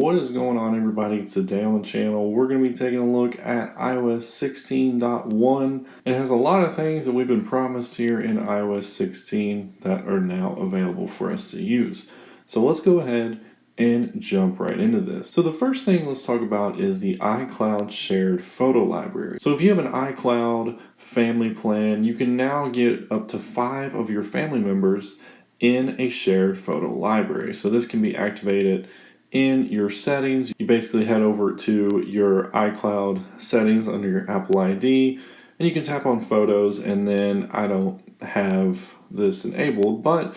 What is going on, everybody? Today on the channel, we're going to be taking a look at iOS 16.1. It has a lot of things that we've been promised here in iOS 16 that are now available for us to use. So let's go ahead and jump right into this. So the first thing let's talk about is the iCloud shared photo library. So if you have an iCloud family plan, you can now get up to 5 of your family members in a shared photo library. So this can be activated in your settings. You basically head over to your iCloud settings under your Apple ID, and you can tap on photos, and then I don't have this enabled, but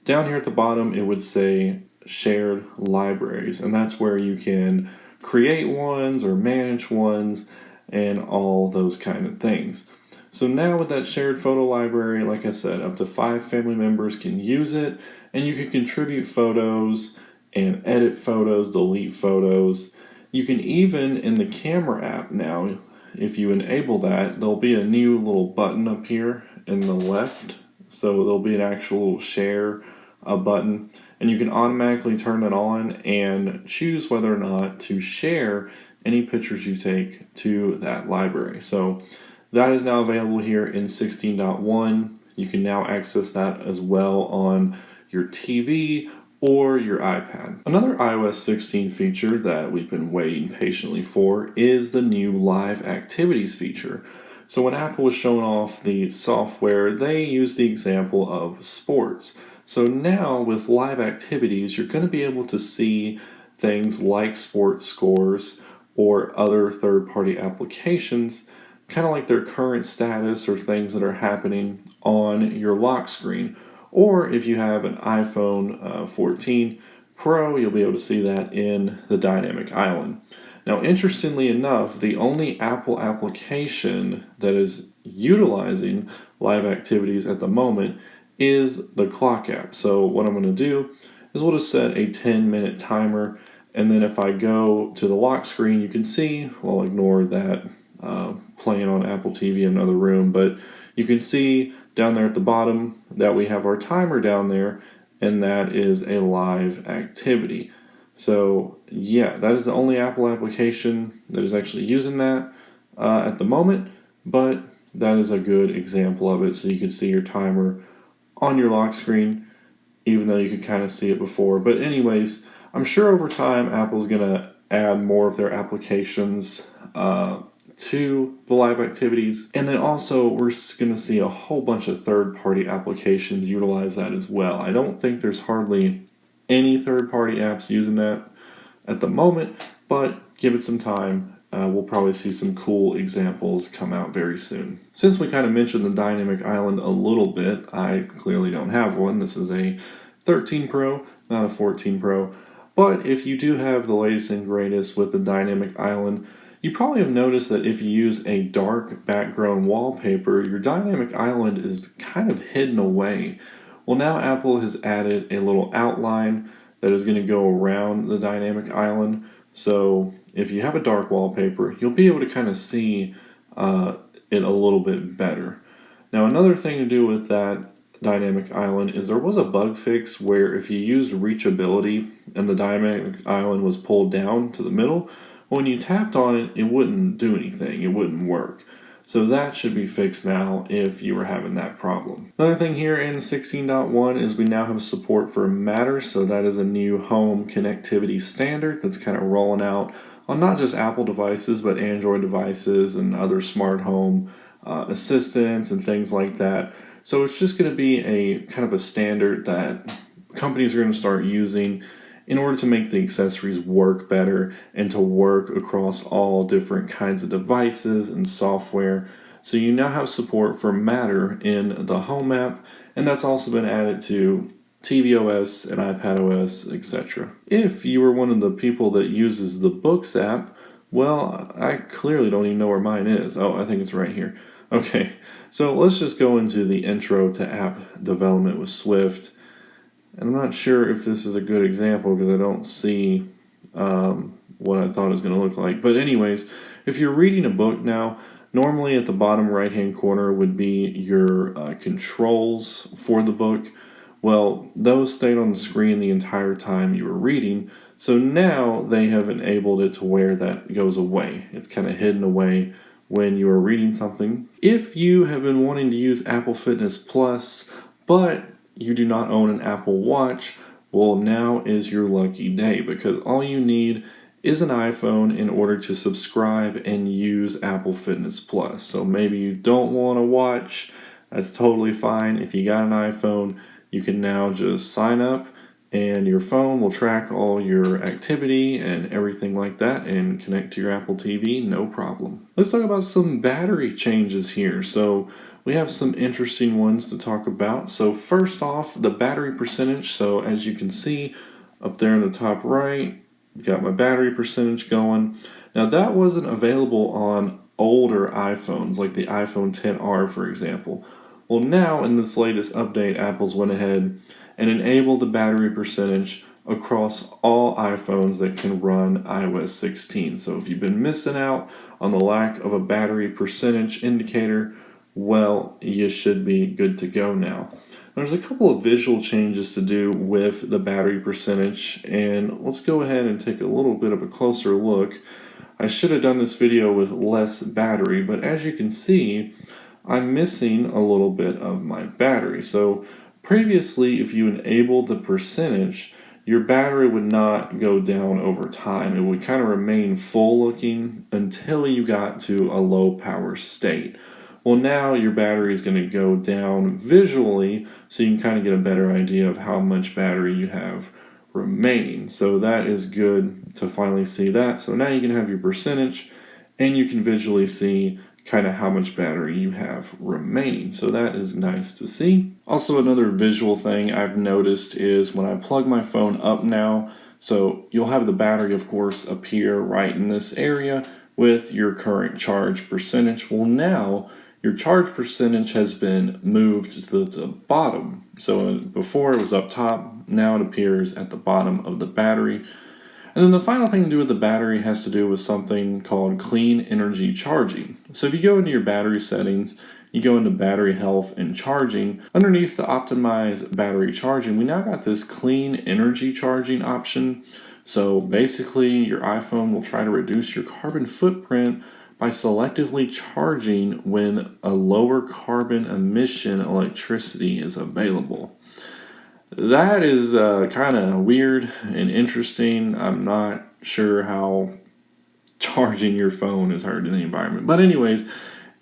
down here at the bottom it would say shared libraries, and that's where you can create ones or manage ones and all those kind of things. So now with that shared photo library, like I said, up to 5 family members can use it, and you can contribute photos and edit photos, delete photos. You can even, in the camera app now, if you enable that, there'll be a new little button up here in the left. So there'll be an actual share button, and you can automatically turn it on and choose whether or not to share any pictures you take to that library. So that is now available here in 16.1. You can now access that as well on your TV or your iPad. Another iOS 16 feature that we've been waiting patiently for is the new Live Activities feature. So when Apple was showing off the software, they used the example of sports. So now with Live Activities, you're going to be able to see things like sports scores or other third-party applications, kind of like their current status or things that are happening on your lock screen. Or if you have an iPhone 14 Pro, you'll be able to see that in the dynamic island. Now, interestingly enough, the only Apple application that is utilizing Live Activities at the moment is the clock app. So what I'm going to do is we'll just set a 10-minute timer, and then if I go to the lock screen, you can see, well, ignore that playing on Apple TV in another room, but you can see down there at the bottom that we have our timer down there, and that is a live activity. So yeah, that is the only Apple application that is actually using that at the moment, but that is a good example of it. So you can see your timer on your lock screen, even though you could kind of see it before. But anyways, I'm sure over time Apple's gonna add more of their applications to the Live Activities, and then also we're going to see a whole bunch of third-party applications utilize that as well. I don't think there's hardly any third-party apps using that at the moment, but give it some time. We'll probably see some cool examples come out very soon. Since we kind of mentioned the dynamic island a little bit, I clearly don't have one. This is a 13 Pro, not a 14 Pro, but if you do have the latest and greatest with the dynamic island, you probably have noticed that if you use a dark background wallpaper, your dynamic island is kind of hidden away. Well, now Apple has added a little outline that is going to go around the dynamic island. So if you have a dark wallpaper, you'll be able to kind of see it a little bit better. Now, another thing to do with that dynamic island is there was a bug fix where if you used reachability and the dynamic island was pulled down to the middle, when you tapped on it, it wouldn't do anything. It wouldn't work. So that should be fixed now if you were having that problem. Another thing here in 16.1 is we now have support for Matter. So that is a new home connectivity standard that's kind of rolling out on not just Apple devices, but Android devices and other smart home assistants and things like that. So it's just going to be a kind of a standard that companies are going to start using in order to make the accessories work better and to work across all different kinds of devices and software. So you now have support for Matter in the Home app, and that's also been added to tvOS and iPadOS, etc. If you are one of the people that uses the Books app, well, I clearly don't even know where mine is. Oh, I think it's right here. Okay, so let's just go into the intro to app development with Swift. And I'm not sure if this is a good example because I don't see what I thought it was going to look like. But anyways, if you're reading a book now, normally at the bottom right-hand corner would be your controls for the book. Well, those stayed on the screen the entire time you were reading. So now they have enabled it to where that goes away. It's kind of hidden away when you are reading something. If you have been wanting to use Apple Fitness Plus, but you do not own an Apple Watch, well, now is your lucky day, because all you need is an iPhone in order to subscribe and use Apple Fitness Plus. So maybe you don't want a watch, that's totally fine. If you got an iPhone, you can now just sign up and your phone will track all your activity and everything like that and connect to your Apple TV, no problem. Let's talk about some battery changes here. So we have some interesting ones to talk about. So first off, the battery percentage. So as you can see up there in the top right, got my battery percentage going. Now that wasn't available on older iPhones, like the iPhone XR, for example. Well, now in this latest update, Apple's went ahead and enabled the battery percentage across all iPhones that can run iOS 16. So if you've been missing out on the lack of a battery percentage indicator, well, you should be good to go now. There's a couple of visual changes to do with the battery percentage, and let's go ahead and take a little bit of a closer look. I should have done this video with less battery, but as you can see, I'm missing a little bit of my battery. So previously, if you enabled the percentage, your battery would not go down over time. It would kind of remain full looking until you got to a low power state. Well, now your battery is going to go down visually, so you can kind of get a better idea of how much battery you have remaining. So that is good to finally see that. So now you can have your percentage and you can visually see kind of how much battery you have remaining. So that is nice to see. Also, another visual thing I've noticed is when I plug my phone up now, so you'll have the battery, of course, appear right in this area with your current charge percentage. Well, now your charge percentage has been moved to the bottom. So before it was up top, now it appears at the bottom of the battery. And then the final thing to do with the battery has to do with something called clean energy charging. So if you go into your battery settings, you go into battery health and charging, underneath the optimize battery charging, we now got this clean energy charging option. So basically your iPhone will try to reduce your carbon footprint by selectively charging when a lower carbon emission electricity is available. That is kind of weird and interesting. I'm not sure how charging your phone is hurting the environment. But anyways,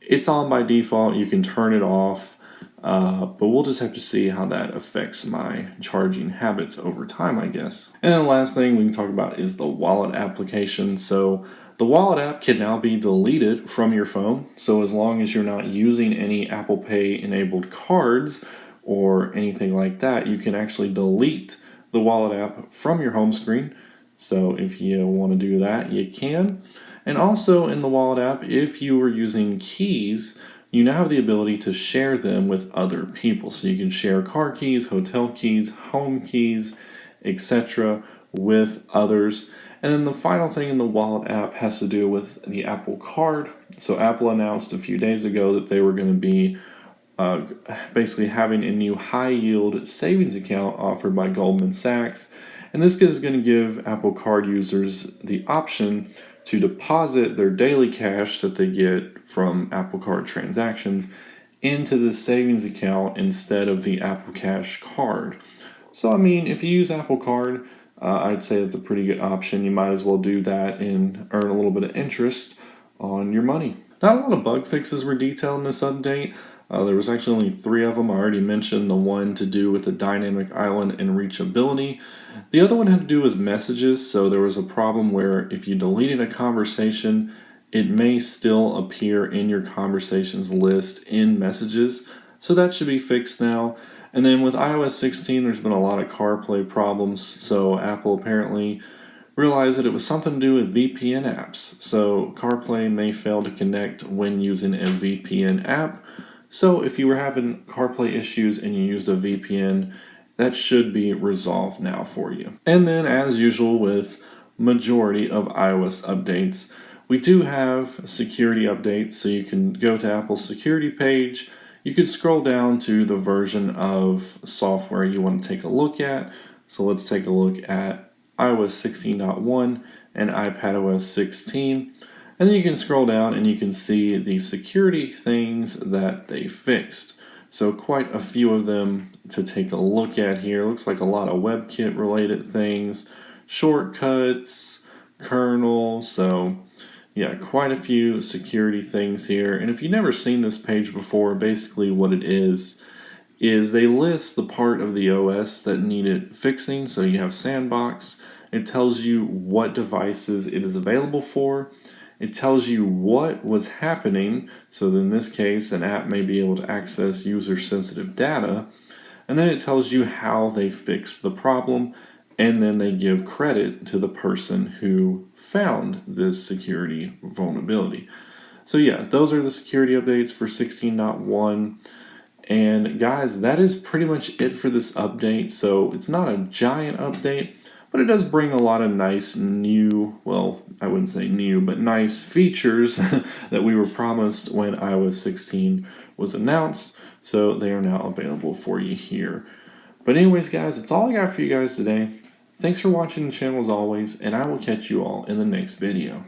it's on by default. You can turn it off. But we'll just have to see how that affects my charging habits over time, I guess. And then the last thing we can talk about is the wallet application. So the wallet app can now be deleted from your phone. So as long as you're not using any Apple Pay enabled cards or anything like that, you can actually delete the wallet app from your home screen. So if you want to do that, you can. And also in the wallet app, if you were using keys, you now have the ability to share them with other people. So you can share car keys, hotel keys, home keys, etc. with others. And then the final thing in the wallet app has to do with the Apple Card. So Apple announced a few days ago that they were going to be basically having a new high-yield savings account offered by Goldman Sachs. And this is going to give Apple Card users the option to deposit their daily cash that they get from Apple Card transactions into the savings account instead of the Apple Cash card. So, I mean, if you use Apple Card, I'd say it's a pretty good option. You might as well do that and earn a little bit of interest on your money. Not a lot of bug fixes were detailed in this update. There was actually only 3 of them. I already mentioned the one to do with the dynamic island and reachability. The other one had to do with messages. So there was a problem where if you deleted a conversation, it may still appear in your conversations list in messages. So that should be fixed now. And then with iOS 16, there's been a lot of CarPlay problems. So Apple apparently realized that it was something to do with VPN apps. So CarPlay may fail to connect when using a VPN app. So if you were having CarPlay issues and you used a VPN, that should be resolved now for you. And then as usual with majority of iOS updates, we do have security updates. So you can go to Apple's security page. You can scroll down to the version of software you want to take a look at. So let's take a look at iOS 16.1 and iPadOS 16. And then you can scroll down and you can see the security things that they fixed. So quite a few of them to take a look at here. Looks like a lot of WebKit related things, shortcuts, kernel. So yeah, quite a few security things here. And if you've never seen this page before, basically what it is they list the part of the OS that needed fixing. So you have Sandbox. It tells you what devices it is available for. It tells you what was happening. So in this case, an app may be able to access user-sensitive data. And then it tells you how they fixed the problem. And then they give credit to the person who found this security vulnerability. So yeah, those are the security updates for 16.1. And guys, that is pretty much it for this update. So it's not a giant update, but it does bring a lot of nice new, well, I wouldn't say new, but nice features that we were promised when iOS 16 was announced. So they are now available for you here. But anyways, guys, that's all I got for you guys today. Thanks for watching the channel as always, and I will catch you all in the next video.